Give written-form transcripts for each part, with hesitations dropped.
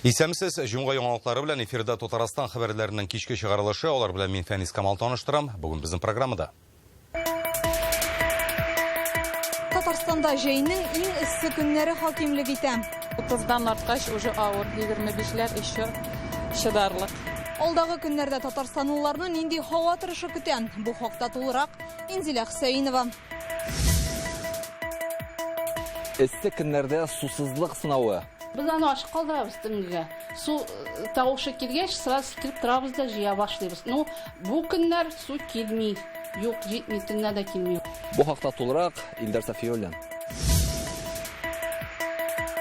Исәмсез җомга яңалыклары белән эфирда Татарстан хәбәрләренең кичке чыгарылышы, алар белән мин Фәнис Камал таныштырам. Бүген безнең программада. Татарстанда җәйнең иң эссе көннәре хакимлек итә. 30-дан арткач уже авыр, 25-ләр еще шыдарлык. Алдагы көннәрдә татарстанлыларны нинди һава торышы көтә? Бу хакта тулырак Инзилә Хөсәенова. Эссе көннәрдә сусызлык сынавы. Biz аны ашып калдырабыз төнгә. Су тавышы килгәч, сразу кирип торабыз да җыя башлыйбыз. Ну, бу көннәр су килми. Юк, җитми, төннә дә килми. Бу хакта тулырак Илдар Сафиуллин.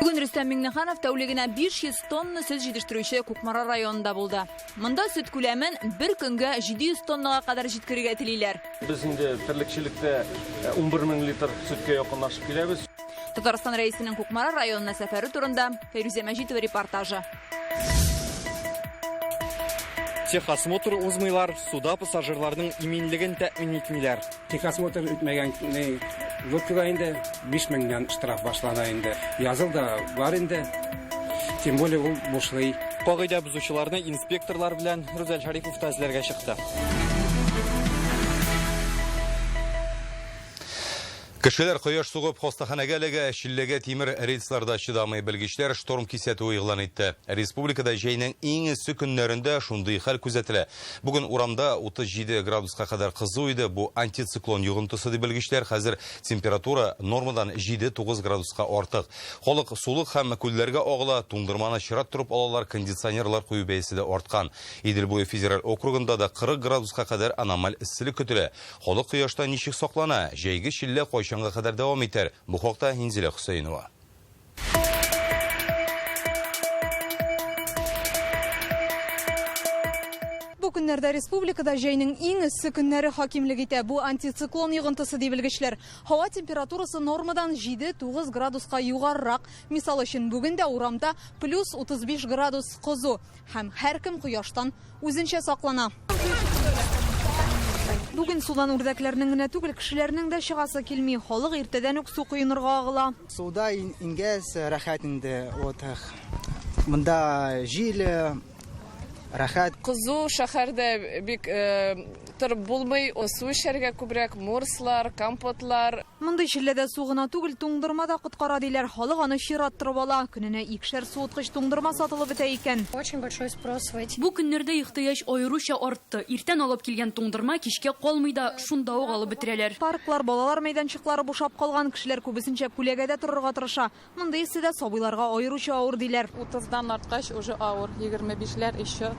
Бүген Рөстәм Миңнеханов тәүлегенә 500 тонна сөт җитештерүче Кукмара районында булды. Монда сөт күләмен бер көнгә 700 тоннага кадәр җиткерергә телиләр. Без инде терлekçilikдә 11,000 литр сөткә якынлашып киләбез. Татарстан рәисенең Кукмара районына сәфәре турында Фәйрүзә Мәҗитова репортажы. Техосмотр узмыйлар, суда пассажирларның иминлеген тәэмин итмиләр. Техосмотр үтмәгән лодкага инде 5000 штраф башлана инде. Языл да бар инде. Тем более ул бушлый. Кагыйдә бузучыларны инспекторлар белән Рүзәл Шарипов тәзләргә чыкты. Кешеләр кояш сугып хастаханәгә эләгә, Шилләгә тимер рейсларда чыдамый белгечләр шторм кисәтү игълан итте. Республикада җәйнең иң эссе көннәрендә шундый хәл күзәтелә. Бүген урамда 37 градуска кадәр кызу иде. Бу антициклон йогынтысы дип белгечләр. Хәзер температура нормадан 7-9 градуска артык. Халык сулык һәм күлләргә агыла, туңдырманы чират турып алалар, кондиционерлар кую бәясе дә арткан. Идел буе федераль округында да 40 градуска кадәр аномаль эсселек көтелә. Халык кояшта ничек саклана? Җәйге Шиллә кайчанга кадәр дәвам итәр. Бу хакта Инзилә Хөсәенова. Бу көннәрдә республикада җәйнең иң эссе көннәре хакимлек итә. Бу антициклон йогынтысы дип белгечләр. Һава температурасы нормадан 7-9 градуска югарырак. Мисал өчен бүген дә урамда плюс 35 градус кызу һәм һәркем кояштан үзенчә саклана. Бүген судан үрдәкләрнең генә түгел, кешеләрнең дә чыгасы килми. Халык иртәдән үк су коенырга агыла. Суда ингәс рәхәт инде. Монда җил рәхәт. Кызу шәһәрдә бик торып булмый, су эчәргә күбрәк морслар, компотлар. Мондый Шилләдә су гына түгел, туңдырма да коткара диләр. Халык аны чират торып ала. Көненә 2 суыткыч туңдырма сатылып бетә икән. Бу көннәрдә ихтыяҗ аеруча артты. Иртән алып килгән туңдырма кичкә калмый да, шунда ук алып бетерәләр. Парклар, балалар мәйданчыклары бушап калган, кешеләр күбесенчә күләгәдә торырга тырыша. Мондый исә дә сабыйларга аеруча авыр диләр. 30-дан арткач уже авыр, 25-ләр еще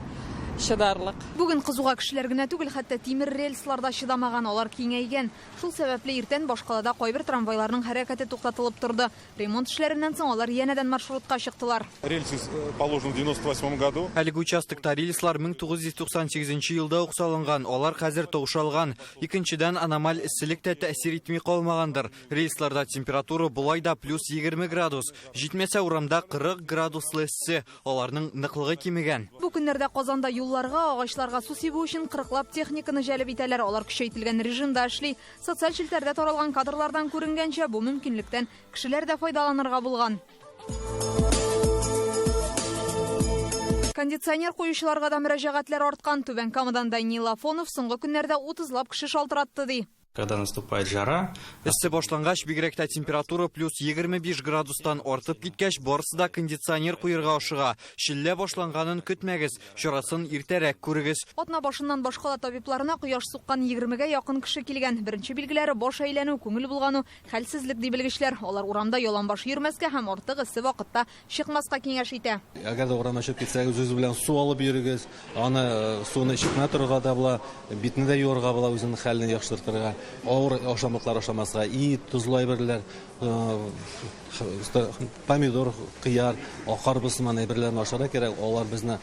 шыдарлык. Бүген кызуга кешеләр генә түгел, хәтта тимер рельсларда чыдамаган, алар киңәйгән. Шул сәбәпле иртән башкалада кайбер трамвайларның хәрәкәте туктатылып торды. Ремонт эшләреннән соң алар янәдән маршрутка чыктылар. Рельсы положены в 98 году. Әлеге участокта рельслар 1998 елда ук салынган. Алар хәзер таушалган. Икенчедән аномаль эсселек тә тәэсир итми калмагандыр. Рельсларда температура булай да плюс 20 градус. Җитмәсә урамда 40 градуслы эссе. Аларның ныклыгы кимегән. Бу көннәрдә Казанда юлларга, агачларга су сибү өчен 40лап техниканы җәлеп итәләр. Алар көчәйтелгән режимда эшли. Социаль челтәрдә таралган кадрлардан күренгәнчә, бу мөмкинлектән кешеләр дә файдаланырга булган. Кондиционер куючыларга да мөрәҗәгатьләр арткан. Түбән Камадан Данила Афонов соңгы көннәрдә 30лап кеше шалтыратты ди. Когда наступает жара, эссе башлангач бигрәк тә температура плюс 25 градустан артып киткәч, барысы да кондиционер куерга ашыга. Шиллә башланганын көтмәгез, чарасын иртәрәк күрегез. Атна башыннан башкала табибларына кояш суккан 20гә якын кеше килгән. Беренче билгеләре баш әйләнү, күңел булгану, хәлсезлек дип белгечләр. Алар урамда яланбаш йөрмәскә һәм артык эссе вакытта чыкмаска киңәш итә. Әгәр дә урамда чыгып китсәгез, үз белән су алып йөрегез. Аны суны чыкмай торырга да була, битне дә юарга була, үзенең хәлен яхшыртырга. Авыр ашамлыклар ашамаска, тузлы әйберләр, помидор, кыяр, карбыз маны әйберләрне ашарга кирәк. Алар безне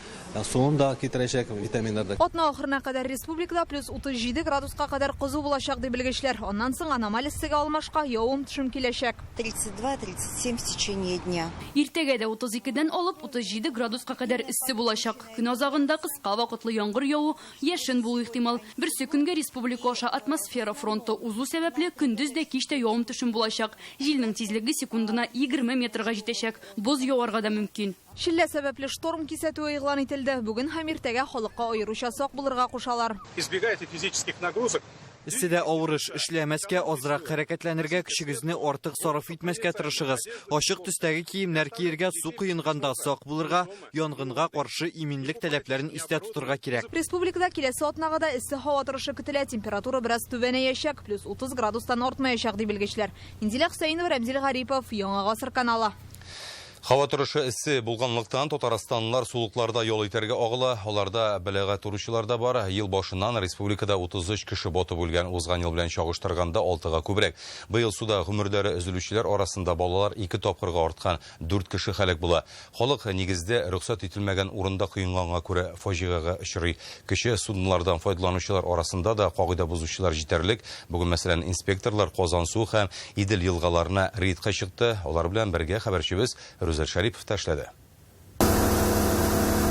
суында китерәчәк витаминнарны. Атна ахырына кадәр республикада плюс 37 градуска кадәр кызу булачак дип белгечләр. Аннан соң аномаль эссегә алмашка явым-төшем киләчәк. 32-37 в течение дня. Иртәгә дә 32дән алып 37 градуска кадәр эссе булачак. Көн азагында кыска вакытлы яңгыр яву, яшен булу ихтимал. Берсе көнгә республика аша атмосфера фронты узу сәбәпле көндіз дә кичтә явым төшем булачак. Җилнең тизлеге секундына 20 метрга җитәчәк. Боз яварга да мөмкин. Шиллә сәбәпле шторм кисәтүе игълан ителде. Бүген һәм иртәгә халыкка аеруча сак булырга кушалар. Избегайте физических нагрузок. Сиздә авырыш эшләмәскә, азрак хәрәкәтләнергә, көчегезне артык сарыф итмәскә тырышыгыз. Ачык төстәге киемнәр киергә, су коенганда сак булырга, янгынга каршы иминлек таләпләрен истә тотырга кирәк. Республикада киләсе атнага эссе һава торышы көтелә. Температура бераз түбәнәячәк, плюс 30 градустан артмаячак ди белгечләр. Инзилә Хусаинова, Рәмзил Гарипов, Яңа Гасыр каналы. Хава торышы эссе булганлыктан Татарстанлар сулыкларда ял итәргә агыла. Аларда бәләгә туручылар да бар. Ел башыннан республикада 33 кеше батып үлгән, узган ел белән чагыштырганда 6-га күбрәк. Быел суда гомердәре өзелүчеләр арасында балалар 2 тапкырга арткан, 4 кеше хәлак була. Халык нигездә рөхсәт ителмәгән урында кыйнганга күрә фаҗигага очрый. Кеше суднолардан файдаланучылар арасында да кагыйдә бузучылар җитәрлек. Бүген мәсәлән инспекторлар Казан су һәм Идел елгаларына рейдка чыкты. Алар белән бергә хәбәрчебез Рүзәл Шәрипов ташлады.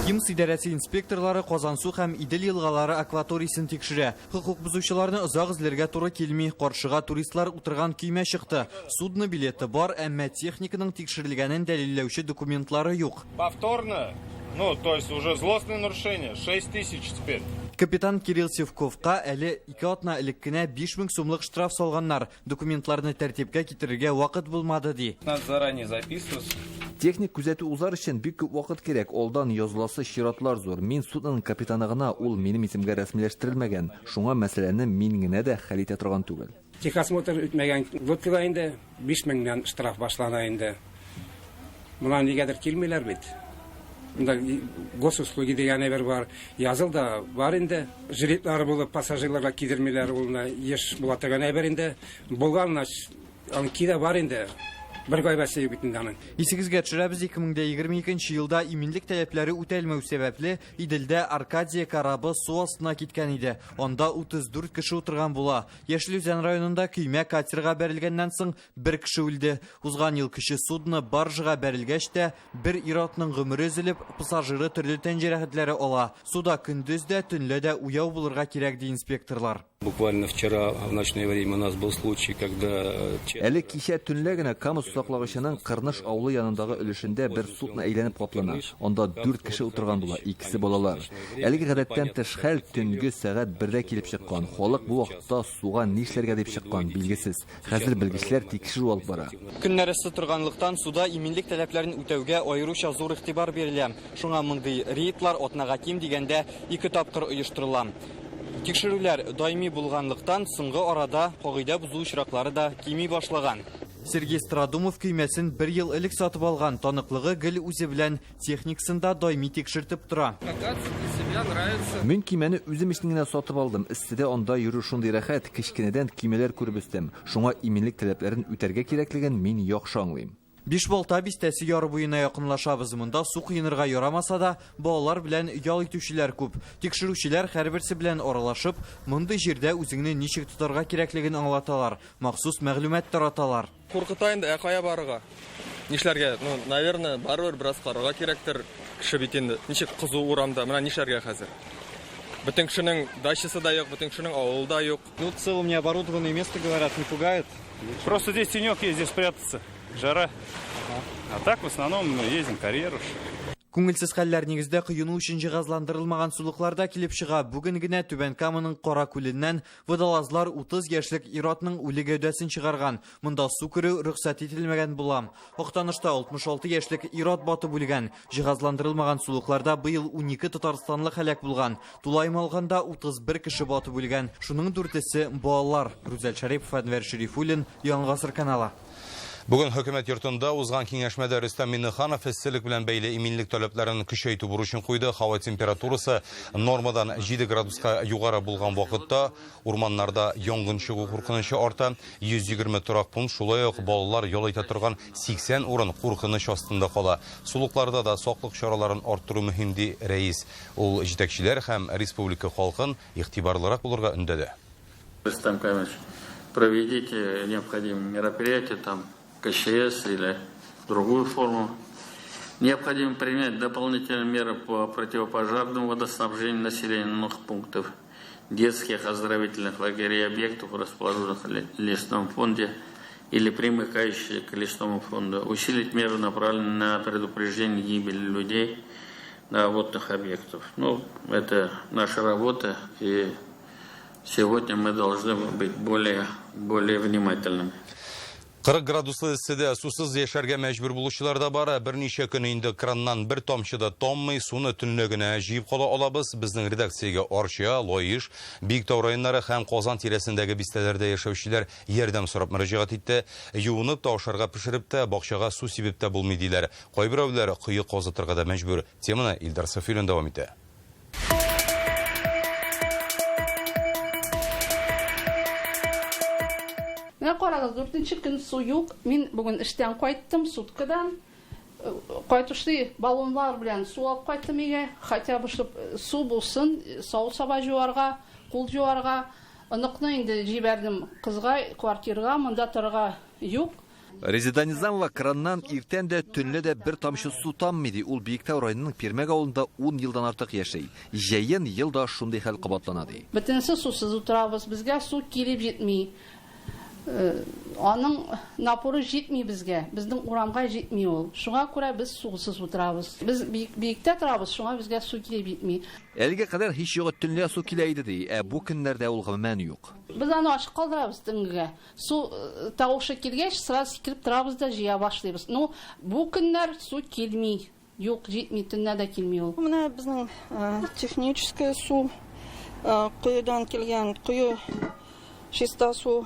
КИМС идарәсе инспекторлары Казансу һәм Идел елгалары акваториясын тикшерә. Хокук бузучыларны озак эзләргә туры килми. Каршыга туристлар утырган көймә чыкты. Судны билеты бар, әмма техниканың тикшерелгәнен дәлилләүче документлары юк. Повторно, то есть уже злостное нарушение, 6000 теперь. Капитан Кирилл Севковка әле 2 атна элек кенә 5000 сумлык штраф салганнар. Документларны тәртипкә китерергә вакыт булмады ди. Надо заранее записываться. Техник күзәтү узар өчен бик күп вакыт кирәк. Алдан языласы чиратлар зур. Мин судның капитаны гына, ул минем исемгә рәсмиләштерелмәгән. Шуңа мәсьәләне мин генә дә хәл итә торган түгел. Техосмотр үтмәгән лодкага инде 5000 меңнән штраф башлана инде. Моны нигәдер килмиләр бит. Монда госуслуги дигән бер бар. Язылда бар инде. Жилетлары булып пассажирларга кидермиләр, улна еш була торган әйбер инде. Булганна аны киде бар инде. Бер гайбәсе битендән. Исегезгә төшерәбез, 2022 елда иминлек таләпләре үтәлмәү сәбәпле Иделдә Аркадия карабы су астына киткән иде. Анда 34 кеше утырган була. Яшелүзән районында көймә катерга бәрелгәннән соң 1 кеше үлде. Узган ел кеше судны баржыга бәрелгәч тә бер ир-атның гомере өзелеп, пассажиры төрле тән җәрәхәтләре ала. Суда көндез дә, төнлә дә уяу булырга кирәк ди инспекторлар. Буквально вчера в ночное время у нас был случай, когда... Әле кичә төнлә генә Камыс саклагычының Кырныш авылы янындагы өлешендә бер судны әйләнеп каплана. Анда 4 кеше утырган була, икесе балалар. Әлеге гадәттән тыш хәл төнге сәгать 1-дә килеп чыккан. Халык бу вакытта суга нишләргә дип чыккан, билгесез. Хәзер белгечләр тикшерү алып бара. Көннәр эссе торганлыктан суда иминлек таләпләрен үтәүгә аеруча зур игътибар бирелә. Шуңа мондый рейдлар атнага ким дигәндә 2 тапкыр оештырыла. Тикшерүләр даими булганлыктан соңгы арада кагыйдә бузу очраклары да кими башлаган. Сергей Страдумов көймәсен 1 ел элек сатып алган, таныклыгы гел үзе белән техникасында даими тикшертеп тора. Мин көймәне үзем өчен генә сатып алдым. Истедә анда йөрү шундый рәхәт, кичкенәдән көймәләр күреп үстем. Шуңа иминлек таләпләрен үтәргә кирәклеген мин яхшы аңлыйм. Бишбалта бистәсе яры буена якынлашабыз. Монда су кыенырга ярамаса да, балалар белән ял итүчеләр күп. Тикшерүчеләр һәрберсе белән аралашып, мондый җирдә үзеңне ничек тотарга кирәклеген аңлаталар, махсус мәгълүмат тараталар. Куркыта инде, кая барырга? Нишләргә? Наверное, барыбер бераз карарга кирәктер. Кеше бит инде. Ничек кызу урамда, менә нишләргә хәзер? Бөтен кешенең дачасы да юк, бөтен кешенең авылы да юк. Тут целым необорудованное место, говорят, не пугает. Просто здесь тенек есть, здесь спрятаться. Жара. А так в основном мы ездим карьеру. Күңелсез хәлләр нигездә кыйыну өчен җиһазландырылмаган сулыкларда килеп чыга. Бүген генә Түбән Каманың Кара күленнән водолазлар 30 яшьлек ир-атның үле гәүдәсен чыгарган. Монда су керү рөхсәт ителмәгән була. Актанышта 66 яшьлек ир-ат батып үлгән. Җиһазландырылмаган сулыкларда быел 12 татарстанлы хәлак булган. Тулайым алганда 31 кеше батып үлгән. Шуның 4-се балалар. Рүзәл Шәрипов, Әнвәр Шәрифуллин, Яңа Гасыр каналы. Бүген хөкүмәт йортында узган киңәшмәдә Рөстәм Миңнеханов эсселек белән бәйле иминлек таләпләрен көчәйтү бурычын куйды. Һава температурасы нормадан 7 градуска югары булган вакытта урманнарда янгын чыгу куркынычы арта. 120 торак пункт, шулай ук балалар ял итә торган 80 урын куркыныч астында кала. Сулыкларда да саклык чараларын арттыру мөһим ди рәис. Ул җитәкчеләр һәм республика халкын игътибарлырак булырга өндәде. Рөстәм Камилович, проведите необходимые мероприятия там КЧС или другую форму. Необходимо принять дополнительные меры по противопожарному водоснабжению населенных пунктов детских оздоровительных лагерей и объектов, расположенных в лесном фонде или примыкающих к лесному фонду. Усилить меры, направленные на предупреждение гибели людей на водных объектах. Это наша работа, и сегодня мы должны быть более внимательными. 40 градуслы ісіде сусыз ешерге мәжбүр болушылар да бары. Бірнеше күн енді краннан бір тамшыда томмай суны түнлігіне жиып қола олабыз. Біздің редакцияға Орча, Лойыш, Биіктау районлары һәм Қозан тиресіндегі бистелерде яшаушылар ярдәм сұрап мөрәҗәгать итте. Юынып таушарға пішіріп те, бақшаға су сибеп те булмый диләр. Кайберәүләр кыйы казытырга да мәҗбүр. Теманы Илдар Сафиуллин дәвам итә. Қарағыз, 4-ші күн су юк. Мен бүгін іштен қайттым, суткадан. Қайтышты баллонлар білән су алып қайттым еге. Хотя бы, щоб су болсын, сауыт саба жуарға, қол жуарға. Анықны енді жібердім қызға, квартирға, мында тұрға юк. Резида Низамова краннан иртән дә төнле дә бір тамчы су таммыйды. Ул Биектау районының Пермәк авылында 10 елдан артык яшәй. Җәен елда шундый хәл кабатланады. Бөтенсе сусыз утырабыз, безгә су килеп җитми. Аның напоры жетмей бізге, біздің урамға жетмей ол. Шуңа күрә біз суғысыз отырабыз. Біз биіктә тұрабыз, шуңа бізге су келе жетмей. Әлегә кадәр һич югы төнлә су килә иде ди, бу көннәрдә ул гомумән юк. Біз аны ачык калдырабыз төнгә. Су тавышы килгәч, сразу кирип торабыз да җыя башлыйбыз. Бу көннәр су килмей. Юк, жетмей, төннә дә килмей ул. Менә безнең техническая су куйдан килгән, куй чиста су.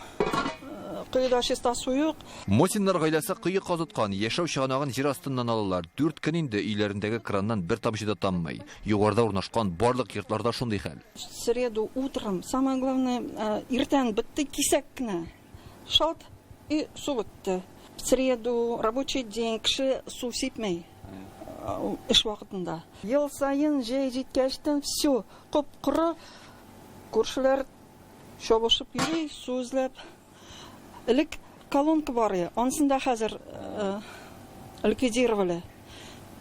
Кыйда чиста су юк. Мосиннар гаиләсе кыйы казыткан, яшәү чыганагын җир астыннан алалар. 4 көн инде өйләрендәге краннан бер тамчы да таммый. Югарыда урнашкан барлык йортларда шундый хәл. Среду утром, самое главное, иртән битте кисәк кенә. Шалт и су битте. Среду рабочий день, кеше су сипмәй. Эш вакытында. Ел сайын җәй җиткәчтән все, кып-коры. Күршеләр шабышып йөри, су эзләп. Элек колонка бар, анысында хәзер ликвидировали.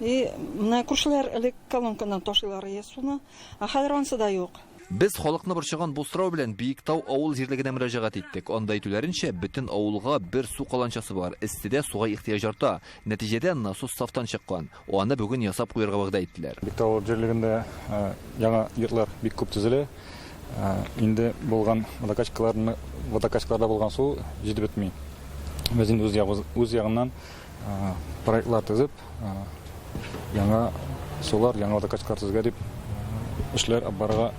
И менә күршеләр элек колонкадан ташыйлар суны, хәзер анысы да юк. Без халыкны борчыган бу сорау белән Биектау авыл җирлегенә мөрәҗәгать иттек. Анда әйтүләренчә, бөтен авылга бер су каланчасы бар. Истедә суга ихтыяҗ арта. Нәтиҗәдә насос сафтан чыккан. Аны бүген ясап куярга вәгъдә иттеләр. Биектау җирлегендә яңа йортлар бик күп төзелә. Инде булган водокачкаларда булган су җитеп бетми. Без инде үз ягыннан проектлар төзеп, яңа сулар, яңа водокачкалар төзергә дип эшләр алып барырга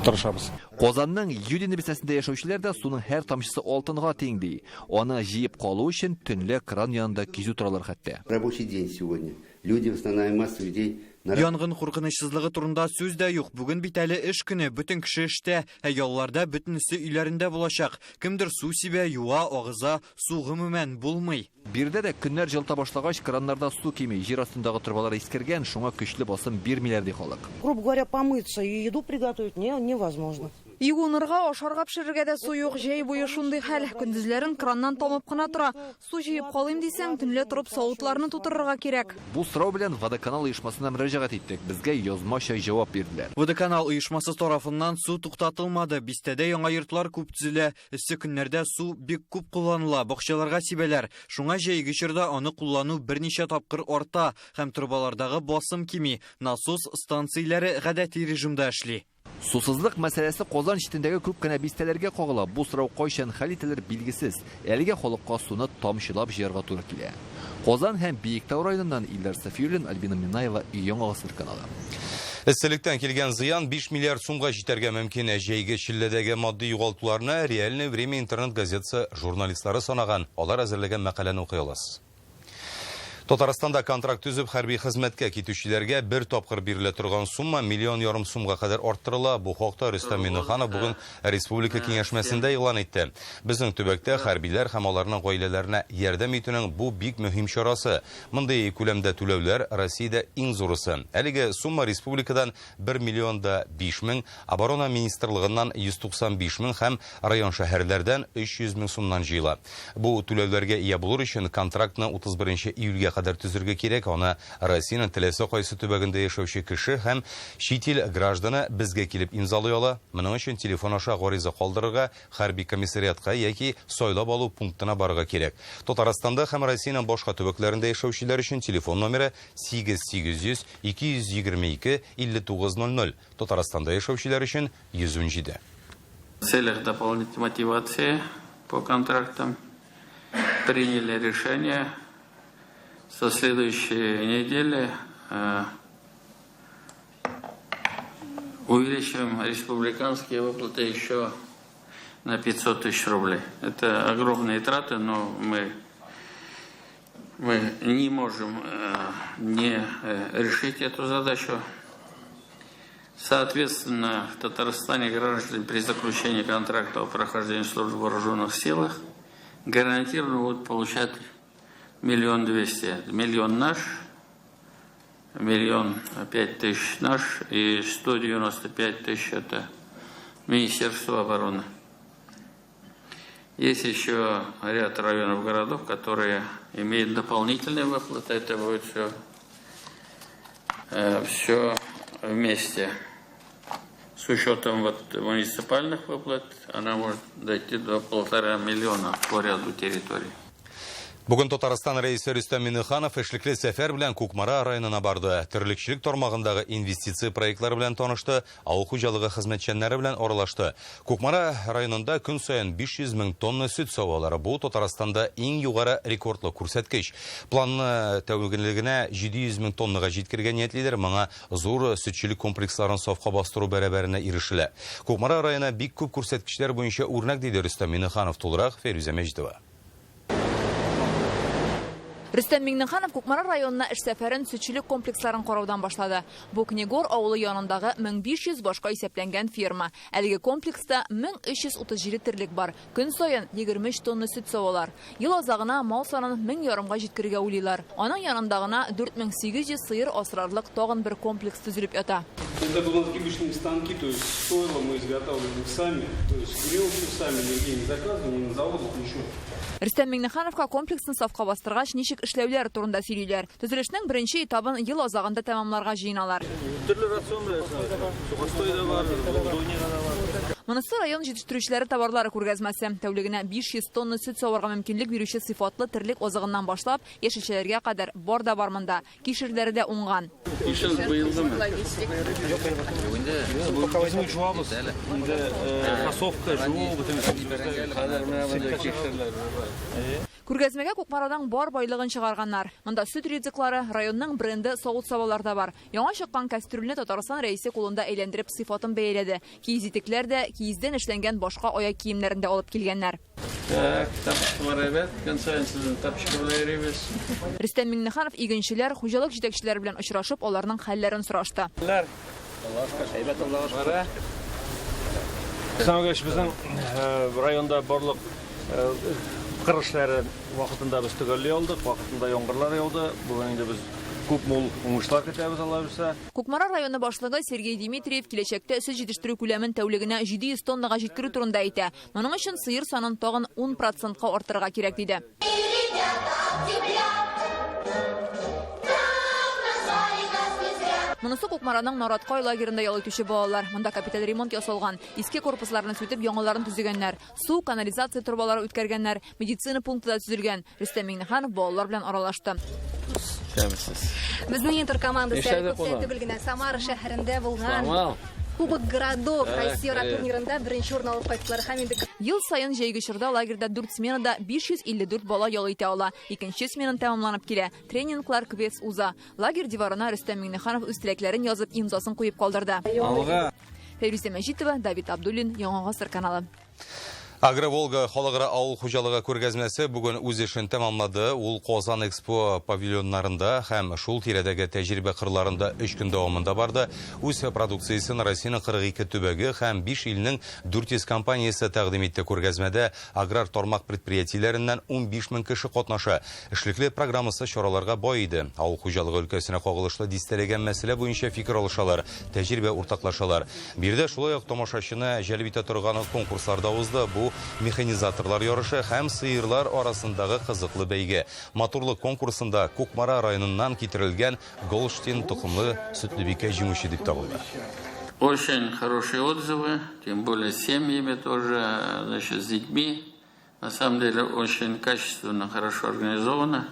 тырышабыз. Казанның Юдин бистәсендә яшәүчеләр дә суның һәр тамчысы алтынга тиң ди. Аны җыеп калу өчен төнлә кран янында кизү торалар хәтта. Рабочий день сегодня. Люди, основная масса людей. Янгын куркынычсызлыгы турында сүз дә юк. Бүген бит әле эш көне, бөтен кеше эштә, ялларда бөтенесе өйләрендә булачак. Кемдер су сибә, юа, агыза, су гомумән булмый. Бирдә дә көннәр җылта башлагач, краннарда су кимей. Җир астындагы трубалар искергән, шуңа көчле басым бирмиләр ди халык. Грубо говоря, помыться и еду приготовить невозможно. Юынырга, ашарга пешерергә дә су юк, җәй буе шундый хәл. Көндезләрен краннан тамып кына тора. Су җыеп калыйм дисәң, төнлә торып савытларны тутырырга кирәк. Бу сорау белән водоканал оешмасына мөрәҗәгать иттек. Безгә язмача җавап бирделәр. Водоканал оешмасы тарафыннан су туктатылмады. Бистәдә яңа йортлар күп төзелә. Эссе көннәрдә су бик күп кулланыла. Бакчаларга сибәләр. Шуңа җәйге чорда аны куллану берничә тапкыр арта һәм трубалардагы басым кими. Насос станцияләре гадәти режимда эшли. Сусызлык мәсьәләсе Казан читендәге күп кенә бистәләргә кагыла. Бу сорау кайчан хәл ителер билгесез. Әлегә халыкка суны тамчылап җыярга туры килә. Казан һәм Биектау районыннан Илдар Сафиуллин, Альбина Минаева, Яңа Гасыр каналы. Эсселектән килгән зыян 5 миллиард сумга җитәргә мөмкин. Җәйге чилләдәге матди югалтуларны Реальное время интернет газетасы журналистлары санаган. Алар әзерләгән мәкаләне укый аласыз. Татарстанда контракт төзеп хәрби хезмәткә китүчеләргә бер тапкыр бирелә торган сумма 1,5 миллион сумга кадәр арттырыла. Бу хакта Рөстәм Миңнеханов бүген Республика киңәшмәсендә игълан итте. Безнең төбәктә хәрбиләр һәм аларның гаиләләренә ярдәм итүнең бу бик мөһим чарасы. Мондый күләмдә түләүләр Россиядә иң зурысы. Әлеге сумма республикадан 1 миллион 5 мең, оборона министрлыгыннан 195 мең һәм район шәһәрләрдән 300 мең сумнан җыела. Бу түләүләргә ия булыр өчен контрактны 31 июльгә кадәр төзергә кирәк, аны Россиянең теләсе кайсы төбәгендә яшәүче кеше һәм чит ил гражданы безгә килеп имзалый ала. Моның өчен телефон аша гариза калдырырга, хәрби комиссариатка яки сайлап алу пунктына барырга кирәк. Татарстанда һәм Россиянең башка төбәкләрендә яшәүчеләр өчен телефон номеры 8800 222 5900. Татарстанда яшәүчеләр өчен 117. В целях дополнительной мотивации по контрактам приняли решение со следующей недели увеличиваем республиканские выплаты еще на 500 тысяч рублей. Это огромные траты, но мы не можем не решить эту задачу. Соответственно, в Татарстане граждане при заключении контракта о прохождении службы в вооруженных силах гарантированно будут получать 1 200 000. Миллион наш, 1 500 000 наш и 195 000 это Министерство обороны. Есть еще ряд районов городов, которые имеют дополнительные выплаты. Это будет все вместе. С учетом муниципальных выплат она может дойти до 1,5 миллиона по ряду территорий. Бүген Татарстан рәисе Рөстәм Миңнеханов эшлекле сәфәр белән Кукмара районына барды. Терлекчелек тармагындагы инвестиция проектлары белән танышты, авыл хуҗалыгы хезмәтчәннәре белән аралашты. Кукмара районында көн саен 500 000 тонна сөт савалары. Бу Татарстанда иң югары рекордлы күрсәткеч. Планны тәүгенлегенә 700 000 тоннага җиткергән ниятлиләр моңа зур сөтчелек комплексларын сафка бастыру бәрабәренә ирешелә. Кукмара районы бик күп күрсәткечләр буенча үрнәк диде Рөстәм Миңнеханов. Тулырак Фәрүзә Мәҗидова. Рөстәм Миңнеханов Кукмара районына эш сәфәрен сөтчелек комплексларын караудан башлады. Бу Кнегор авылы янындагы 1500 башка исәпләнгән ферма. Әлеге комплекста 1337 терлек бар. Көн саен 23 тонна сөт савалар. Ел азагына мал санын 1000 җиткергә уйлыйлар. Аның янындагына 4800 сыер асрарлык тагын бер комплекс төзелеп ята. Это было станки, то есть стойло мы изготавливаем сами, то есть грелки сами, нигде не заказываем, ни на заводах, ничего. Рөстәм Миңнехановка комплексны сафка бастыргач ничек эшләүләр турында сөйлиләр. Төзелешнең беренче этабын ел азагында тәмамларга җыеналар. Төрле рацион белән, сухостой да бар, донера да бар. Монысы район җитештерүчеләре товарлары күргәзмәсе. Тәүлегенә 500 тонна сөт саварга мөмкинлек бирүче сыйфатлы терлек азыгыннан башлап, яшелчәләргә кадәр бар да бар монда. Кишерләре дә уңган. Кишер быелдымы? Пока возьму жуабыз, фасовка, жуаб, Күргәзмәгә Кукмарадан бар байлыгын чыгарганнар. Монда сөт ризыклары, районның бренды савыт савалар да бар. Яңа чыккан кастрюльне Татарстан рәисе кулында әйләндереп сыйфатын бәяләде. Киез итекләр дә киездән эшләнгән башка аяк киемнәрен дә алып килгәннәр. Рөстәм Миңнеханов игенчеләр, хуҗалык җитәкчеләре белән очрашып, аларның хәлләрен сорашты. Безнең районда барлык кырышлары вакытында без төгәлләй алдык, вакытында яңгырлар яуды. Бүген инде без күп мул уңышлар көтәбез алабызса. Кукмара районы башлыгы Сергей Дмитриев киләчәктә сөт җитештерү күләмен тәүлегенә 700 тоннага җиткерү турында әйтә. Моның өчен сыер санын тагын 10%-ка артырга кирәк диде. Монысы Кукмараның Нараткай лагерында ял итүче балалар. Монда капиталь ремонт ясалган. Иске корпусларны сүтеп яңаларын төзегәннәр. Су, канализация трубалары үткәргәннәр. Медицина пункты да төзелгән. Рөстәм Миңнеханов балалар белән аралашты. Безнең интер командасы түгел генә Самара шәһәрендә булган. Кубок городов Россия турнирында беренче урын алып кайттылар һәм инде ел сайын җәйге чорда лагерьда 4 сменада 554 бала ял итә ала. Икенче смена тәмамланып килә. Тренинглар квест уза. Лагерь диварына Рөстәм Миңнеханов үз теләкләрен язып имзасын куеп калдырды. Фәрүзә Мәҗитова, Давид Абдуллин, Яңа Гасыр каналы. Агроволга халыкара авыл хуҗалыгы күргәзмәсе бүген үз эшен тәмамлады. Ул Казан Экспо павильоннарында һәм шул тирәдәге тәҗрибә кырларында 3 көн дәвамында барды. Үз продукциясын Россиянең 42 төбәге һәм 5 илнең 400 компаниясе тәкъдим итте. Күргәзмәдә аграр тармак предприятиеләреннән 15 000 кеше катнаша. Эшлекле программасы чараларга бай иде. Авыл хуҗалыгы өлкәсенә кагылышлы дистәләгән мәсьәлә буенча фикер алышалар, тәҗрибә уртаклашалар. Бирдә шулай ук тамашачыны җәлеп итә торган конкурсларда узды. Бу бу механизаторлар ярышы һәм сыерлар арасындагы кызыклы бәйге. Матурлык конкурсында Кукмара районыннан китерелгән Голштин тукымлы сөтле бикә җиңүче дип табылды. Очень хорошие отзывы, тем более с семьями тоже, значит, с детьми. На самом деле очень качественно, хорошо организовано.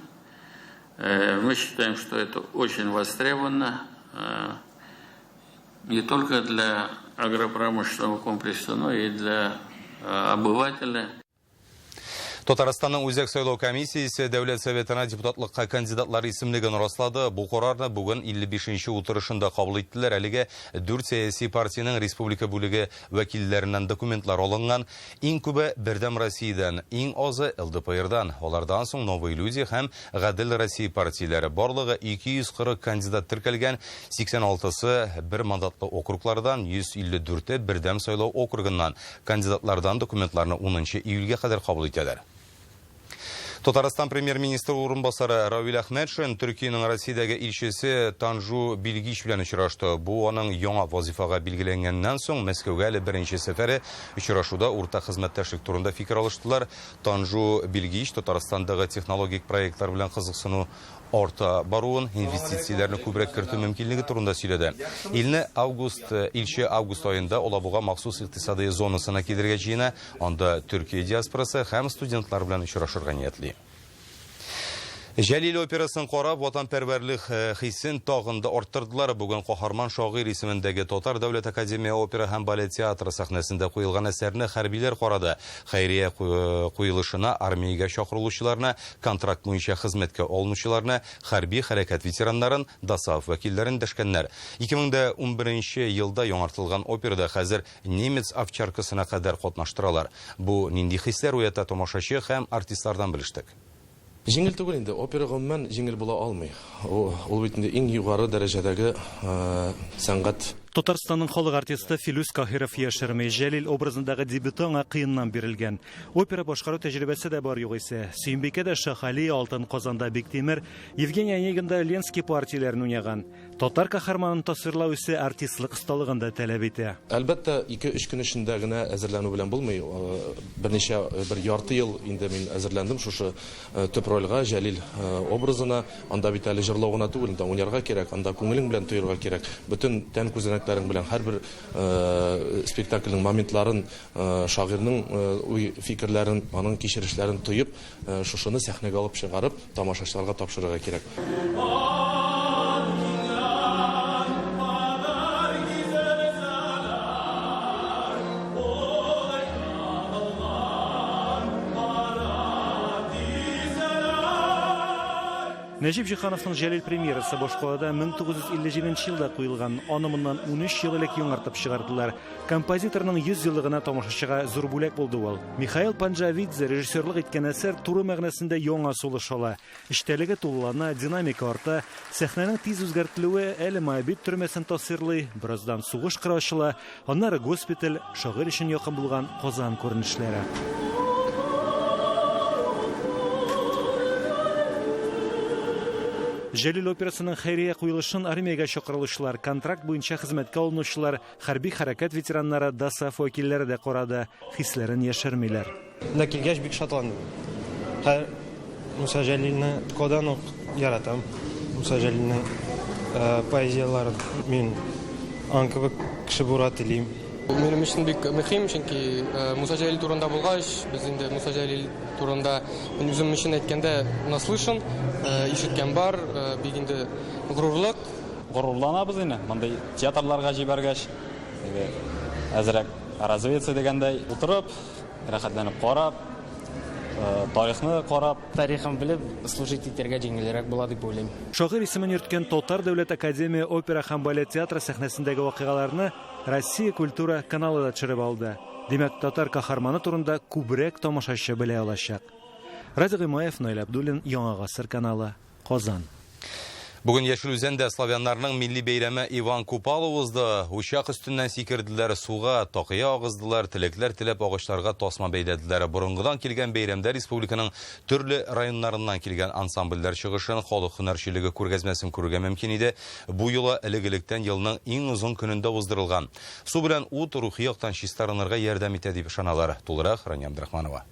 Мы считаем, что это очень востребовано не только для агропромышленного комплекса, но и для обывателя. Татарстанның үзәк сайлау комиссиясе Дәүләт Советына депутатлыкка кандидатлар исемлеген раслады. Бу карарны бүген 55-нче утырышында кабул иттеләр. Әлегә 4 сәяси партиянең республика бүлеге вәкилләреннән документлар алынган. Иң күбе Бердәм Россиядән, иң азы ЛДПРдан. Алардан соң Новые люди һәм Гадел Россия партияләре. Барлыгы 240 кандидат теркәлгән, 86-сы бер мандатлы округлардан, 154-е Бердәм сайлау округыннан. Кандидатлардан документларны 10 июльгә кадәр кабул итәләр. Татарстан премьер-министры урынбасары Равил Әхмәтшин Төркиянең Россиядәге илчесе Танжу Билгич белән очрашты. Бу аның яңа вазифага билгеләнгәннән соң Мәскәүгә әле беренче сәфәре. Очрашуда уртак хезмәттәшлек турында фикер алыштылар. Танжу Билгич Татарстандагы технологик проектлар белән кызыксыну арта баруын, инвестицияләрне күбрәк кертү мөмкинлеге турында сөйләде. Илне илче август аенда Олабуга махсус икътисади зонасына килергә җыена. Анда Төркия диаспорасы һәм студентлар белән очрашырга ниятли. Җәлил операсын карап, ватанпәрвәрлек хисен тагында арттырдылар. Бүген каһарман шагыйрь исемендәге Татар дәүләт академия опера һәм балет театры сәхнәсендә куелган әсәрне хәрбиләр карады. Хәйрия куелышына армиягә чакырылучыларны, контракт буенча хезмәткә алынучыларны, хәрби хәрәкәт ветераннарын, ДАСАФ вәкилләрен дәшкәннәр. 2011 елда яңартылган операда хәзер немец овчаркасына кадәр катнаштыралар. Бу нинди хисләр уята тамашачы һәм артистлардан белештек. Жеңіл түгел инде, опера гомумән жеңіл була алмый. Ул бит инде иң югары дәрәҗәдәге сәнгать. Татарстанның халык артисты Филүс Каһиров яшермәй Җәлил образындагы дебютыңа кыеннан бирелгән. Опера башкару тәҗрибәсе дә бар югыйсә. Сөембикәдә Шахали, Алтын Казанда Биктимер, Евгений Онегинда Ленский партияләрен уйнаган. Татар каһарманын тасвирлау исә артистлык осталыгын да таләп итә. Әлбәттә, 2-3 көн эчендә генә әзерләнү белән булмый. Бер ярты ел инде мин әзерләндем шушы төп рольгә, Җәлил образына. Анда бит әле җырлау гына түгел, уйнарга кирәк, анда күңелең белән тоерга кирәк. Бөтен тән күзәнәкләрең белән һәрбер спектакльнең моментларын, шагыйрьнең уй фикерләрен, аның кичерешләрен тоеп, шушыны сәхнәгә алып чыгарып, тамашачыларга тапшырырга кирәк. Нәҗип Җиһановның Җәлил премьерасы Башкалада 1957 елда куелган. Аны моннан 13 ел элек яңартып чыгардылар. Композиторның 100 еллыгына тамашачыга зур бүләк булды ул. Михаил Панджавидзе режиссерлык иткән әсәр туры мәгънәсендә яңа сулыш ала. Эчтәлеге тулылана, динамика арта, сәхнәнең тиз үзгәртелүе әле Моабит төрмәсен тасвирлый, бераздан сугыш кыры ачыла, аннары госпиталь, шагыйрь өчен якын булган Казан күренешләре. Җәлил операсының хәйрия куелышын армиягә чакырылучылар, контракт буенча хезмәткә алынучылар, хәрби хәрәкәт ветераннары, ДАСАФ вәкилләре дә карады, хисләрен яшермиләр. Менә килгәч бик шатландым. Муса Җәлилне кодан ук яратам. Муса Җәлилнең поэзияларын мин анкыбы кеше бура телим. Минем өчен бик мөһим, чөнки Муса Җәлил турында булгач, без инде Муса Җәлил турында үзем өчен әйткәндә наслышын, ишеткән бар, бик инде горурлык. Горурланабыз инде, мондай театрларга җибәргәч, әзрәк разведция дигәндәй утырып, рәхәтләнеп карап, тарихны карап, тарихын белеп, служить итәргә җиңелрәк була дип уйлыйм. Шагыйрь исемен йөрткән Татар дәүләт академия опера һәм балет театры сәхнәсендәге вакыйгаларны Россия культура каналы да төшереп алды. Димәк, татар каһарманы турында күбрәк тамашачы белә алачак. Радик Гыймаев, Наил Абдуллин, Яңа гасыр каналы, Казан. Бүген Яшел Үзәндә славяннарның милли бәйрәме Иван Купала узды. Учак өстеннән сикерделәр, суга тақия агыздылар, телекләр теләп агачларга тасма бәйләделәр. Борынгыдан килгән бәйрәмдә республиканың төрле районнарыннан килгән ансамбльләр чыгышын, халык һөнәрчелеге күргәзмәсен күрергә мөмкин иде. Бу юлы элек-электән елның иң узын көнендә уздырылган. Су белән ут рухи яктан чистарынырга ярдәм итә дип ышаналар. Тулырак Рания Абдрахманова.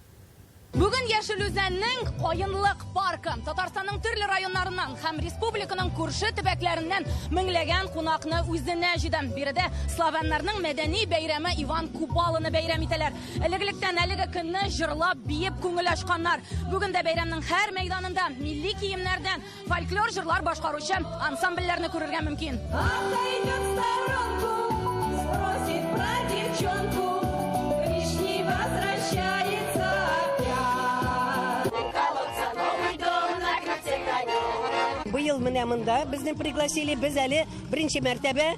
Бүген Яшел Үзәннең Каенлык паркы Татарстанның төрле районнарыннан һәм республиканың күрше төбәкләреннән меңләгән кунакны үзенә җыйды. Биредә славяннарның мәдәни бәйрәме Иван Купаланы бәйрәм итәләр. Элек-электән әлеге көнне җырлап, биеп күңел ачканнар. Бүген дә бәйрәмнең һәр мәйданында милли киемнәрдән фольклор җырлар башкаручы ансамбльләрне күрергә мөмкин. Быел менә монда безне пригласили, без әле беренче мәртәбә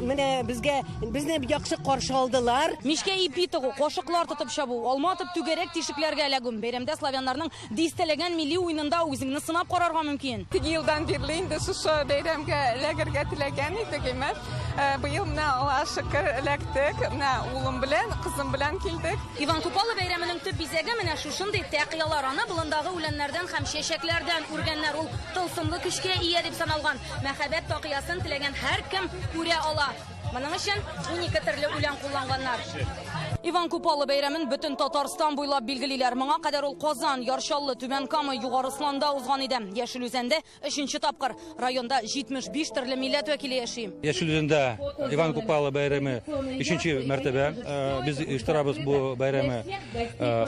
менә безне яхшы каршы алдылар. Мишкә ипи тыгу, кошыклар тотып чабу, алма тып түгәрәк тишекләргә эләгү. Бәйрәмдә славяннарның дистәләгән милли уенында үзеңне сынап карарга мөмкин. Елдан бирле инде шушы бәйрәмгә эләгергә теләгән идек имеш. Быел менә Аллаһка шөкер эләктек. Менә улым белән, кызым белән килдек. Иван Купала бәйрәменең төп бизәге менә шушындый тәкъиялар. Аны болындагы үләннәрдән һәм чәчәкләрдән үргәннәр. Ул тылсымлы көчкә ия дип саналган. Мәхәббәт тақиясын теләгән һәр кем күрә ала. Моның өчен 12 төрле үлән кулланганнар. Иван Купала бәйрәмен бөтен Татарстан буйлап билгелиләр. Моңа кадәр ул Казан, Яршаллы, Түбән Кама, Югары Сланда узган иде. Яшел Үзәндә 3нче тапкыр. Районда 75 төрле милләт вәкиле яши. Яшел Үзәндә Иван Купала бәйрәме 3нче мәртәбә. Без оештырабыз бу бәйрәме.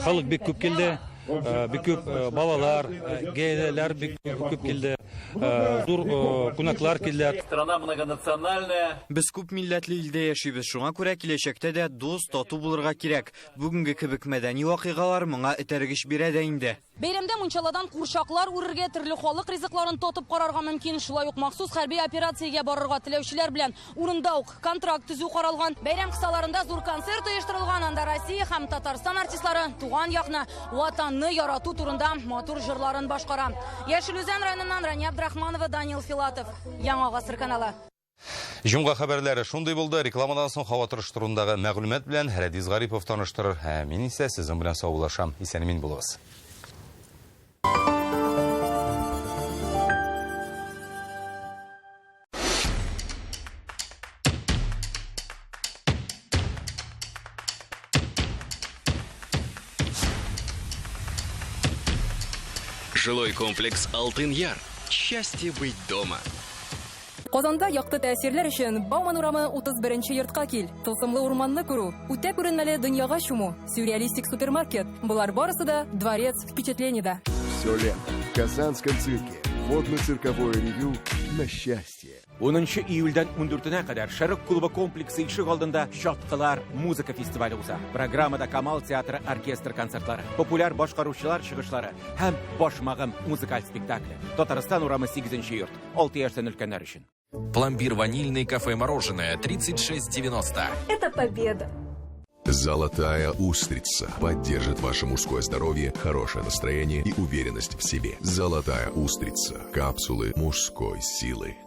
Халык бик күп килде. Бик күп балалар, гаиләләр бик күп килде. Зур кунаклар килде. Страна многонациональная. Без күп милләтле илдә яшибез. Шуңа күрә киләчәктә дә дус, тату булырга кирәк. Бүгенге кебек мәдәни вакыйгалар моңа этәргеч бирә дә инде. Бәйрәмдә мунчаладан курчаклар үрергә, төрле халык ризыкларын тотып карарга мөмкин. Шулай ук махсус хәрби операциягә барырга теләүчеләр белән урында ук контракт төзү каралган. Бәйрәм кысаларында зур концерт оештырылган. Анда Россия һәм Татарстан артистлары туган якны, ватанны ярату турында матур җырларын башкара. Яшел Үзән районыннан Рания Абдрахманова, Данил Филатов. Яңа гасыр каналы. Җомга хәбәрләре шундый булды. Рекламадан соң һава торышы турындагы мәгълүмат белән Рәдис Гарипов таныштырыр. Мин исә сезнең белән саулашам. Исән-имин булыгыз. Жилой комплекс «Алтын Яр». Счастье быть дома. Казанда якты тәэсирләр өчен Бауман урамы 31-нче йортка кил. Тылсымлы урманны күрү, үтә күренмәле дөньяга чуму, сюрреалистик супермаркет. Булар барысы да дворец впечатлениедә. Все лето в Казанском цирке. Водно-цирковое ревю на счастье. 10 июльдән 14-нә кадәр Шәрык клубы комплексы ишек алдында Чаткылар музыка фестивале уза. Программада Камал театры оркестр концертлары, популяр башкаручылар чыгышлары һәм башмагым музыкаль спектакле. Татарстан урамы 8-нче йорт. 6 яшьтән өлкәннәр өчен. Пломбир ванильный кафе-мороженое 36,90. Это победа. Золотая устрица поддержит ваше мужское здоровье, хорошее настроение и уверенность в себе. Золотая устрица. Капсулы мужской силы.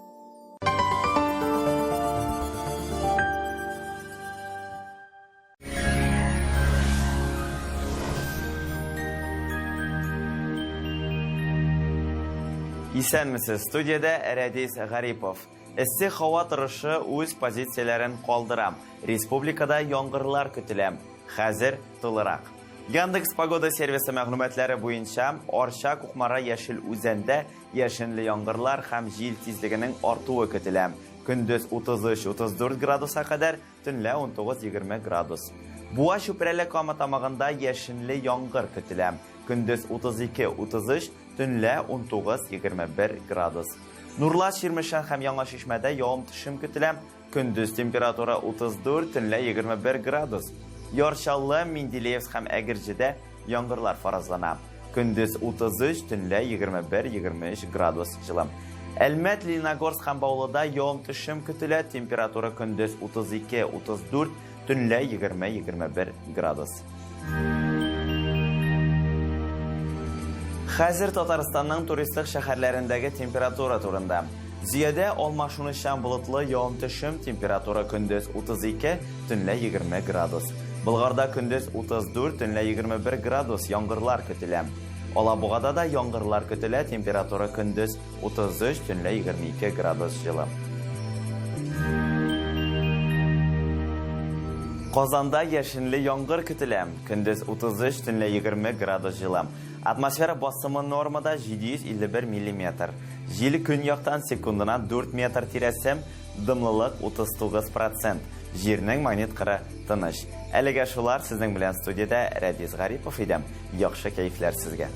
Исәнмесез, студияда Рәдис Гарипов. Эссе һава торышы үз позицияләрен калдырам. Республикада яңгырлар көтелә. Хәзер тулырак. Яндекс погода сервисы мәгълүматлары буенча, Арча, Кукмара, Яшел Үзәндә яшенле яңгырлар һәм җил тизлегенең артуы көтелә. Көндез 33-34 градуска кадәр, төнлә 19-20 градус. Буа Чүпрәле Кама тамагында яшенле яңгыр көтелә. Көндез 32-33, төнлә 19-21 градус. Нурлас Ширмешән һәм Яңа Шишмәдә явым-төшем көтелә. Көндез температура 34, төнлә 21 градус. Яршаллы, Менделеевск һәм Әгерҗедә яңгырлар фаразлана. Көндез 33, төнлә 21-23 градус җылы. Әлмәт, Лениногорск һәм Баулыда явым-төшем көтелә. Температура көндез 32-34, төнлә 20-21 градус. Хәзер Татарстанның туристик шәһәрләрендәге температура турында. Зиядә алмашынучан болытлы явым-төшем, температура көндез 32, төнлә 20 градус. Болгарда көндез 34, төнлә 21 градус яңгырлар көтелә. Алабугада да яңгырлар көтелә, температура көндез 33, төнлә 22 градус жылы. Казанда яшенле яңгыр көтелә, көндез 33, төнлә 20 градус жылы. Атмосфера басымы нормада 751 мм. Жел көньяктан секундына 4 метр тирәсе, дымлылык 39%. Җирнең магнит кыры тыныч. Әлегә шулар сезнең белән студиядә Рәдис Гарипов идем. Яхшы кәефләр сезгә.